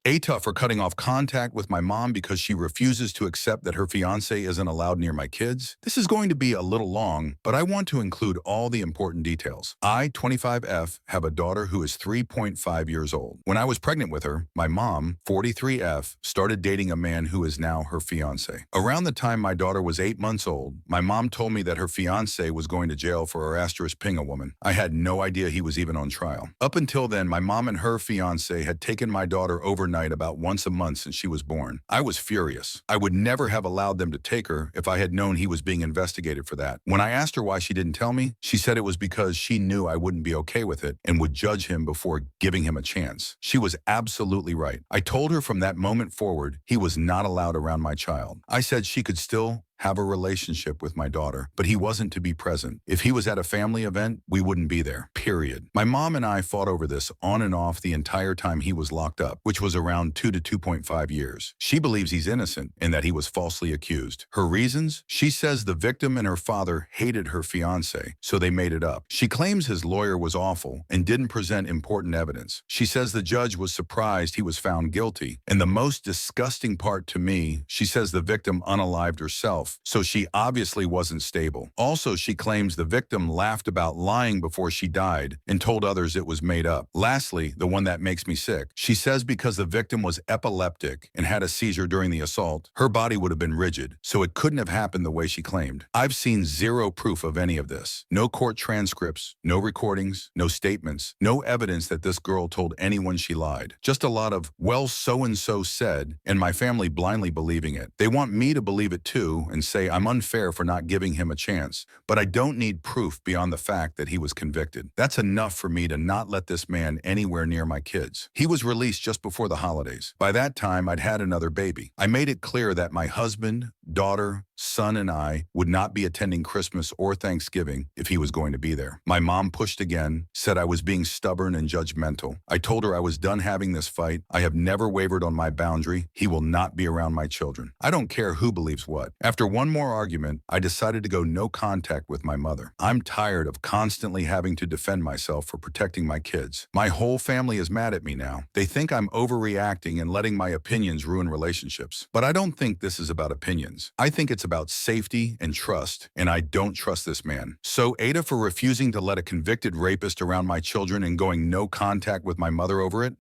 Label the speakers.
Speaker 1: AITA for cutting off contact with my mom because she refuses to accept that her fiancé isn't allowed near my kids. This is going to be a little long, but I want to include all the important details. I, 25F, have a daughter who is 3.5 years old. When I was pregnant with her, my mom, 43F, started dating a man who is now her fiancé. Around the time my daughter was 8 months old, my mom told me that her fiancé was going to jail for ping a woman. I had no idea he was even on trial. Up until then, my mom and her fiancé had taken my daughter overnight about once a month since she was born. I was furious. I would never have allowed them to take her if I had known he was being investigated for that. When I asked her why she didn't tell me, she said it was because she knew I wouldn't be okay with it and would judge him before giving him a chance. She was absolutely right. I told her from that moment forward, he was not allowed around my child. I said she could still have a relationship with my daughter, but he wasn't to be present. If he was at a family event, we wouldn't be there, period. My mom and I fought over this on and off the entire time he was locked up, which was around 2 to 2.5 years. She believes he's innocent and that he was falsely accused. Her reasons? She says the victim and her father hated her fiancé, so they made it up. She claims his lawyer was awful and didn't present important evidence. She says the judge was surprised he was found guilty. And the most disgusting part to me, she says the victim unalived herself, so she obviously wasn't stable. Also, she claims the victim laughed about lying before she died and told others it was made up. Lastly, the one that makes me sick, she says because the victim was epileptic and had a seizure during the assault, her body would have been rigid, so it couldn't have happened the way she claimed. I've seen zero proof of any of this. No court transcripts, no recordings, no statements, no evidence that this girl told anyone she lied. Just a lot of, well, so-and-so said, and my family blindly believing it. They want me to believe it too and say I'm unfair for not giving him a chance, but I don't need proof beyond the fact that he was convicted. That's enough for me to not let this man anywhere near my kids. He was released just before the holidays. By that time, I'd had another baby. I made it clear that my husband, daughter, son, and I would not be attending Christmas or Thanksgiving if he was going to be there. My mom pushed again, said I was being stubborn and judgmental. I told her I was done having this fight. I have never wavered on my boundary. He will not be around my children. I don't care who believes what. After one more argument, I decided to go no contact with my mother. I'm tired of constantly having to defend myself for protecting my kids. My whole family is mad at me now. They think I'm overreacting and letting my opinions ruin relationships. But I don't think this is about opinions. I think it's about safety and trust, and I don't trust this man. So AITA for refusing to let a convicted rapist around my children and going no contact with my mother over it?